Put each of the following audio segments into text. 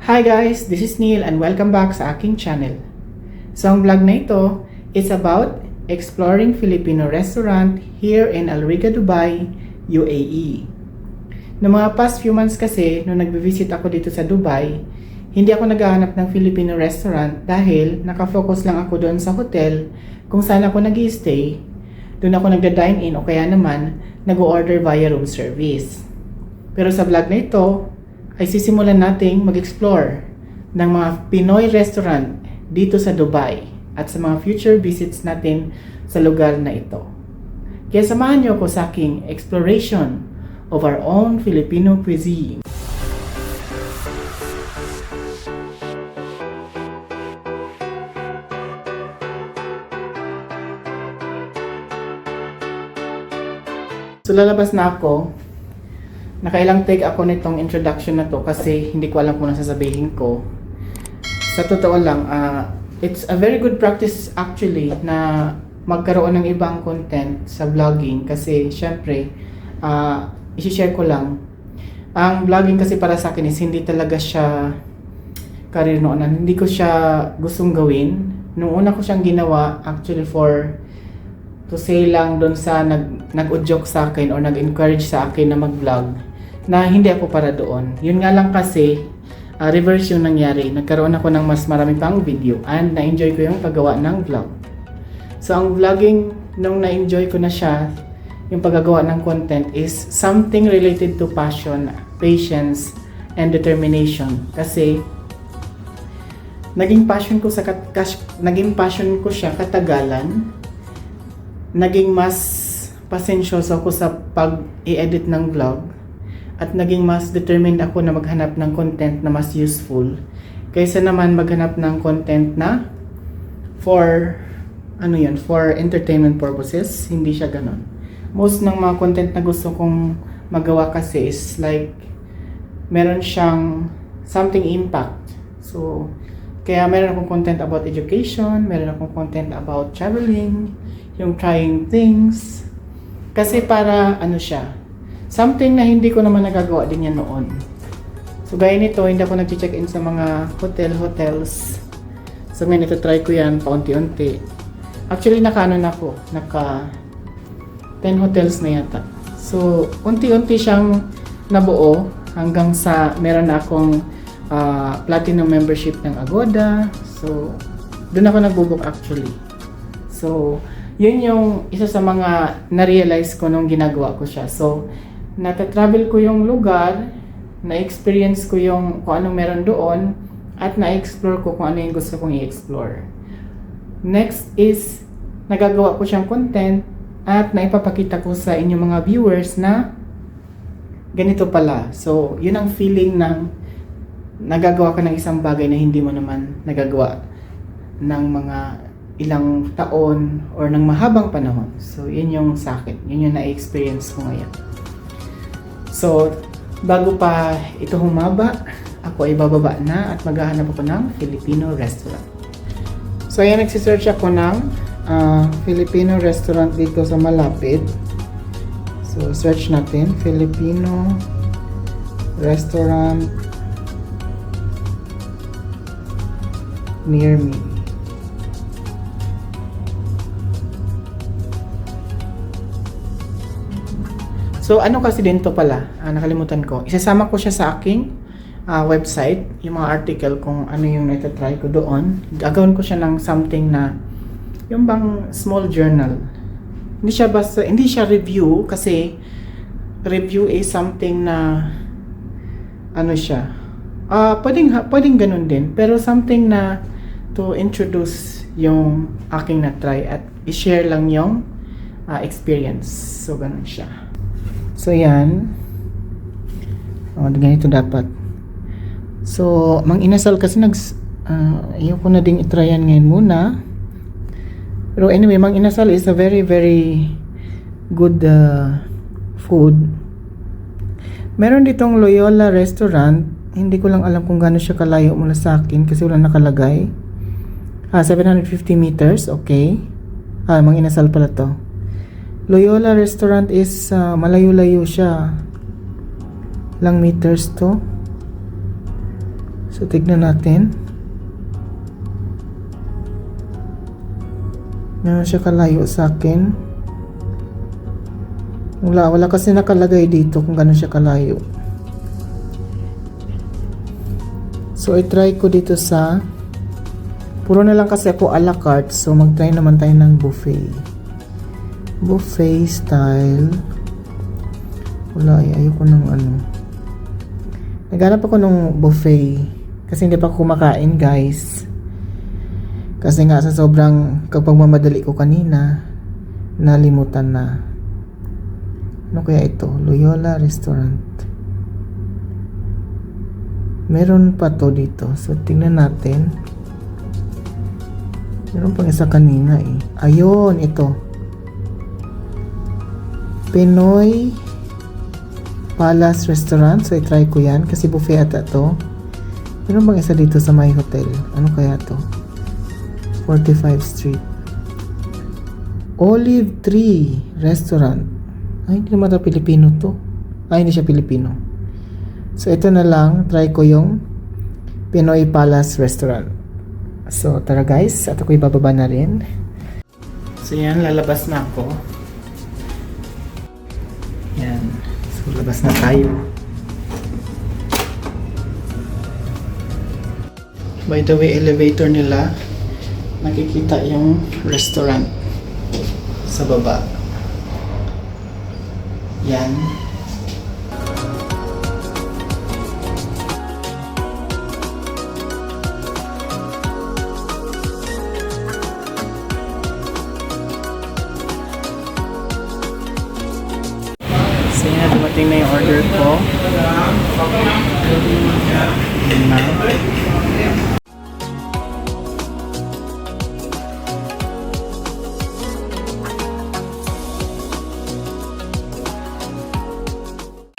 Hi guys, this is Neil and welcome back sa aking channel. So ang vlog na ito is about exploring Filipino restaurant here in Al Riga, Dubai, UAE. Noong mga past few months kasi, nung nagbe-visit ako dito sa Dubai, hindi ako naghahanap ng Filipino restaurant dahil nakafocus lang ako doon sa hotel kung saan ako nag-i-stay. Doon ako nagda-dine in o kaya naman nag-order via room service. Pero sa vlog na ito, ay sisimulan nating mag-explore ng mga Pinoy restaurant dito sa Dubai at sa mga future visits natin sa lugar na ito. Kaya samahan niyo ako sa aking exploration of our own Filipino cuisine. So lalabas na ako. Nakailang take ako nitong introduction na to kasi hindi ko alam kung ano sasabihin ko. Sa totoo lang, it's a very good practice actually na magkaroon ng ibang content sa vlogging kasi syempre, isi-share ko lang. Ang vlogging kasi para sa akin is hindi talaga siya career noonan. Hindi ko siya gustong gawin. Nung una ko siyang ginawa actually to say lang doon sa nag-udyok sa akin or nag-encourage sa akin na mag-vlog na hindi ako para doon. Yun nga lang kasi reverse yung nangyari. Nagkaroon ako ng mas marami pang video and na-enjoy ko yung paggawa ng vlog. So ang vlogging nung na-enjoy ko na siya, yung paggagawa ng content is something related to passion, patience, and determination. Kasi naging passion ko siya katagalan. Naging mas pasensyoso ako sa pag-i-edit ng vlog at naging mas determined ako na maghanap ng content na mas useful kaysa naman maghanap ng content na for entertainment purposes. Hindi siya ganon. Most ng mga content na gusto kong magawa kasi is like meron siyang something impact. So kaya meron akong content about education, meron akong content about traveling, yung trying things. Kasi para something na hindi ko naman nagagawa din yan noon. So gaya nito, hindi ako nag-check-in sa mga hotels. So ngayon ito try ko yan paunti-unti. Actually naka 10 hotels na yata. So unti-unti siyang nabuo hanggang sa meron na akong platinum membership ng Agoda. So doon ako nag-book actually. So yun yung isa sa mga na-realize ko nung ginagawa ko siya. So, nata-travel ko yung lugar, na-experience ko kung anong meron doon, at na-explore ko kung ano yung gusto kong i-explore. Next is, nagagawa ko siyang content, at naipapakita ko sa inyong mga viewers na ganito pala. So, yun ang feeling ng nagagawa ka ng isang bagay na hindi mo naman nagagawa ng mga ilang taon or ng mahabang panahon. So, yun yung sa akin. Yun yung na-experience ko ngayon. So, bago pa ito humaba, ako ay bababa na at maghahanap ako ng Filipino restaurant. So, ayan, nagsisearch ako ng Filipino restaurant dito sa malapit. So, search natin, Filipino restaurant near me. So, ano kasi din to pala, nakalimutan ko. Isasama ko siya sa aking website, yung mga article kung ano yung natatry ko doon. Gagawin ko siya ng something na, yung bang small journal. Hindi siya review kasi review is something na, pwedeng ganun din. Pero something na to introduce yung aking na-try at i-share lang yung experience. So, ganun siya. So, yan. Ganito dapat. So, Mang Inasal kasi ayoko na ding itryan ngayon muna. Pero anyway, Mang Inasal is a very, very good food. Meron ditong Loyola restaurant. Hindi ko lang alam kung gaano siya kalayo mula sa akin kasi wala nakalagay. 750 meters, okay. Mang Inasal pala to. Loyola restaurant is malayo-layo siya. Ilang meters to? So tignan natin. Meron siya kalayo sa akin. Wala kasi nakalagay dito kung gano'n siya kalayo. So i-try ko dito sa puro na lang kasi ako a la carte. So mag-try naman tayo ng buffet. Buffet style. Wala, ayoko ng ano. Naghanap ako ng buffet. Kasi hindi pa ako kumakain, guys. Kasi nga sa sobrang kapag mamadali ko kanina, nalimutan na. Ano kaya ito? Loyola Restaurant. Meron pa to dito. So tingnan natin. Meron pang isa kanina eh. Ayun, ito. Pinoy Palace Restaurant. So i-try ko yan kasi buffet ata to. Meron bang isa dito sa my hotel? Ano kaya to? 45 Street. Olive Tree Restaurant. Ay, hindi naman ito Pilipino to. Ay, hindi siya Pilipino. So ito na lang. Try ko yung Pinoy Palace Restaurant. So tara guys. At ako'y bababa na rin. So yan, lalabas na ako. Yan. So labas na tayo. By the way, elevator nila, nakikita yung restaurant sa baba. Yan. So yan, dumating na yung order ko. Yan na.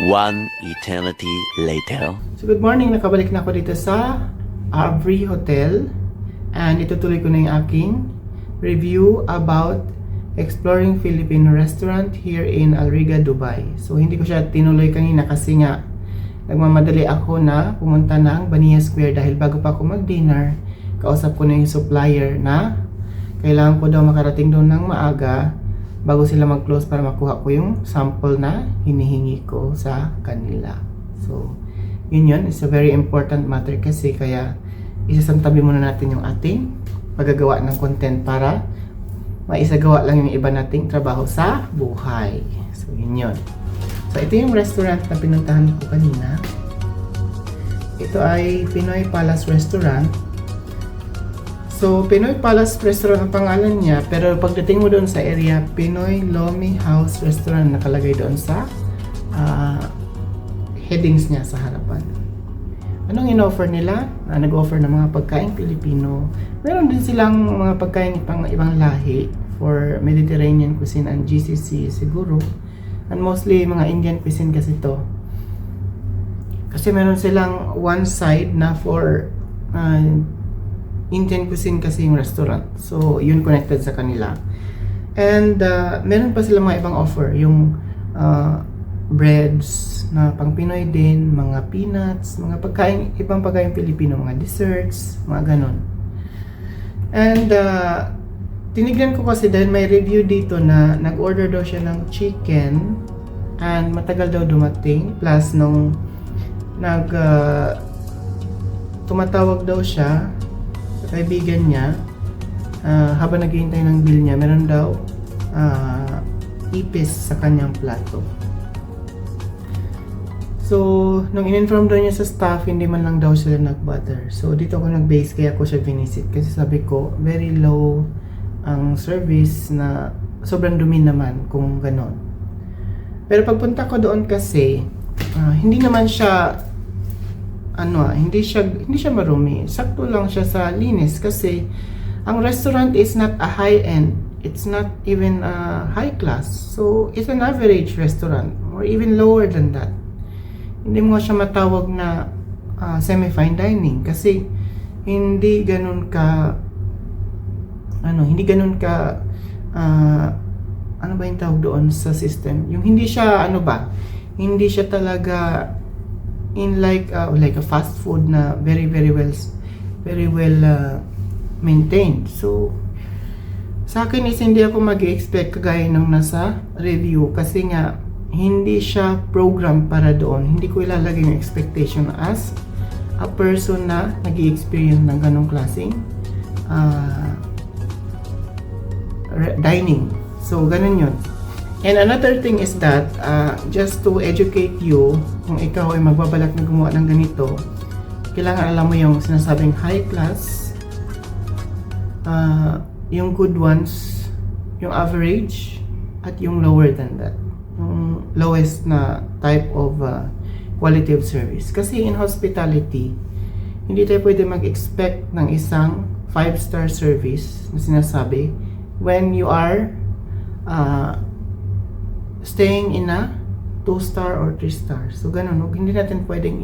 One eternity later. So good morning, nakabalik na ako dito sa Avery Hotel and itutuloy ko na yung aking review about exploring Filipino restaurant here in Alriga, Dubai. So hindi ko siya tinuloy kanina kasi nga nagmamadali ako na pumunta ng Bania Square dahil bago pa ako mag-dinner, kausap ko na yung supplier na kailangan ko daw makarating doon ng maaga bago sila mag-close para makuha ko yung sample na hinihingi ko sa kanila. So, yun. It's a very important matter kasi kaya isasantabi muna natin yung ating paggagawa ng content para maisagawa lang yung iba nating trabaho sa buhay. So, yun. So, ito yung restaurant na pinuntahan ko kanina. Ito ay Pinoy Palace Restaurant. So, Pinoy Palace Restaurant ang pangalan niya, pero pagdating mo doon sa area, Pinoy Lomi House Restaurant nakalagay doon sa headings niya sa harapan. Anong in-offer nila? Nag-offer ng mga pagkain Pilipino. Meron din silang mga pagkain ibang lahi for Mediterranean cuisine and GCC siguro. And mostly mga Indian cuisine kasi to. Kasi meron silang one side na for Indian cuisine kasi yung restaurant. So, yun connected sa kanila. And, meron pa sila mga ibang offer. Yung breads na pang Pinoy din, mga peanuts, mga pagkain, ibang pagkain Pilipino, mga desserts, mga ganon. And, tinignan ko kasi dahil may review dito na nag-order daw siya ng chicken and matagal daw dumating. Plus, nung tumatawag daw siya kaibigan niya, habang naghihintay ng bill niya, meron daw ipis sa kanyang plato. So, nung in-inform daw niya sa staff, hindi man lang daw sila nag-bother. So, dito ako nag-base, kaya ako siya vinisit. Kasi sabi ko, very low ang service na sobrang dumi naman kung ganon. Pero pagpunta ko doon kasi, hindi naman siya hindi siya marumi. Sakto lang siya sa linis kasi ang restaurant is not a high-end. It's not even a high class. So, it's an average restaurant or even lower than that. Hindi mo siya matawag na semi-fine dining kasi hindi ganun ka ano ba yung tawag doon sa system? Yung hindi siya hindi siya talaga in like a fast food na very well maintained. So sa akin is hindi ako mag-expect kagaya nung nasa review, kasi nga hindi siya program para doon. Hindi ko ilalagay yung expectation as a person na nag-experience ng ganong klaseng dining. So ganun yun. And another thing is that, just to educate you, kung ikaw ay magbabalak na gumawa ng ganito, kailangan alam mo yung sinasabing high class, yung good ones, yung average, at yung lower than that. Yung lowest na type of quality of service. Kasi in hospitality, hindi tayo pwede mag-expect ng isang 5-star service na sinasabi when you are staying in a 2-star or 3-star. So ganun, no? Hindi natin pwedeng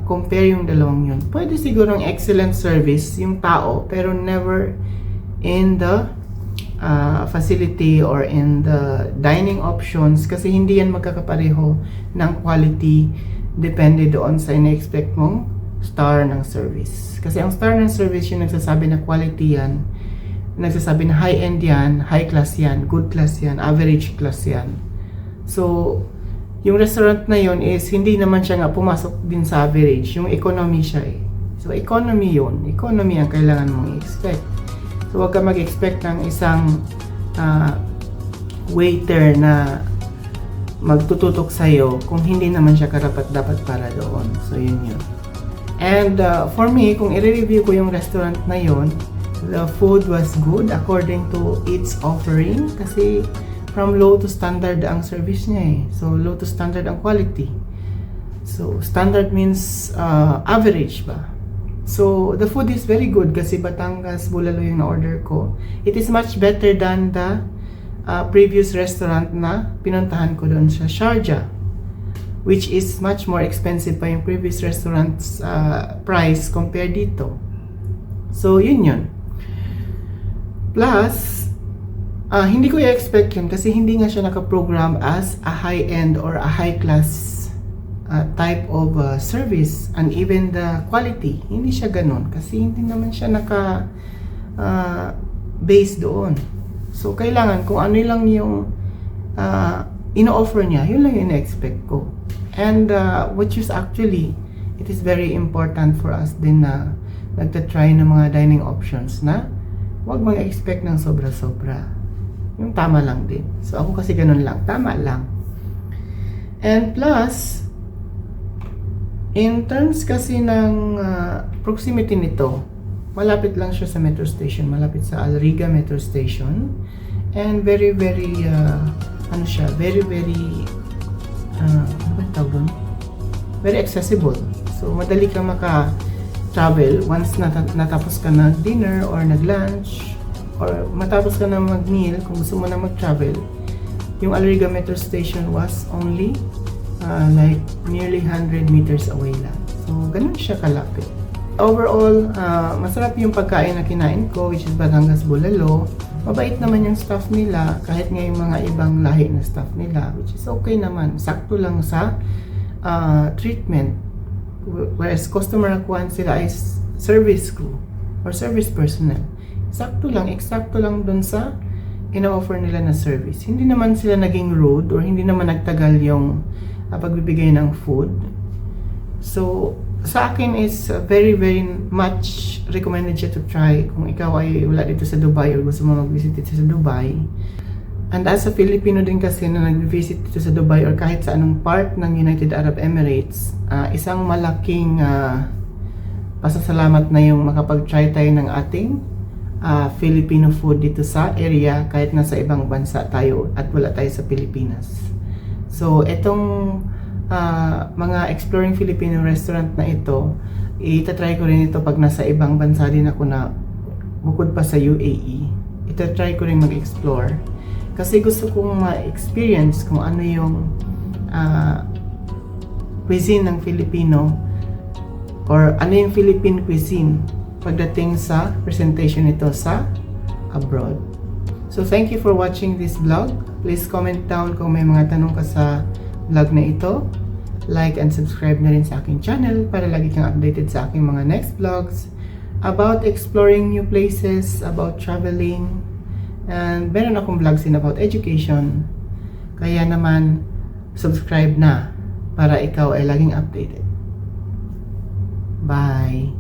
compare yung dalawang yun. Pwede siguro ng excellent service yung tao, pero never in the facility or in the dining options, kasi hindi yan magkakapareho ng quality depende doon sa ina-expect mong star ng service. Kasi ang star ng service yung nagsasabi na quality yan, nagsasabi na high-end yan, high class yan, good class yan, average class yan. So, yung restaurant na yon is hindi naman siya nga pumasok din sa average, yung economy siya eh. So, economy yun. Economy ang kailangan mong i-expect. So, huwag ka mag-expect ng isang waiter na magtututok sa'yo kung hindi naman siya karapat-dapat para doon. So, yun yun. And for me, kung i-review ko yung restaurant na yon, the food was good according to its offering, kasi from low to standard ang service niya eh. So low to standard ang quality. So standard means average ba? So the food is very good kasi Batangas Bulalo yung na-order ko. It is much better than the previous restaurant na pinuntahan ko doon sa Sharjah, which is much more expensive pa yung previous restaurant's price compared dito. So yun yun. Plus, hindi ko i-expect yun kasi hindi nga siya nakaprogram as a high-end or a high-class type of service, and even the quality, hindi siya ganun kasi hindi naman siya naka-base doon. So, kailangan kung ano lang yung ino-offer niya, yun lang yung ina-expect ko. And which is actually, it is very important for us din na nagtatry ng mga dining options na huwag mag-expect ng sobra-sobra. Yung tama lang din. So, ako kasi ganun lang. Tama lang. And plus, in terms kasi ng proximity nito, malapit lang siya sa metro station. Malapit sa Alriga metro station. And very very accessible. So, madali kang travel once natapos ka na dinner or nag-lunch or matapos ka na mag-meal. Kung gusto mo na mag-travel, yung Alriga metro station was only like nearly 100 meters away lang. So ganun siya kalapit. Overall, masarap yung pagkain na kinain ko, which is Batangas Bulalo. Mabait naman yung staff nila, kahit nga yung mga ibang lahi na staff nila, which is okay naman. Sakto lang sa treatment. Whereas customer akuan sila ay service crew or service personnel. Eksakto lang dun sa ina-offer nila na service. Hindi naman sila naging rude or hindi naman nagtagal yung pagbibigay ng food. So, sa akin is very much recommended siya to try kung ikaw ay wala dito sa Dubai or gusto mo mag-visit dito sa Dubai. And as a Filipino din kasi na nag-visit dito sa Dubai or kahit sa anong part ng United Arab Emirates, isang malaking pasasalamat na yung makapag-try tayo ng ating Filipino food dito sa area kahit nasa ibang bansa tayo at wala tayo sa Pilipinas. So, itong mga Exploring Filipino Restaurant na ito, itatry ko rin ito pag nasa ibang bansa din ako na bukod pa sa UAE. Itatry ko rin mag-explore. Kasi gusto kong ma-experience kung ano yung cuisine ng Filipino or ano yung Philippine cuisine pagdating sa presentation nito sa abroad. So thank you for watching this vlog. Please comment down kung may mga tanong ka sa vlog na ito. like and subscribe na rin sa aking channel para lagi kang updated sa aking mga next vlogs about exploring new places, about traveling, and meron akong vlogs din about education. Kaya naman, subscribe na para ikaw ay laging updated. Bye!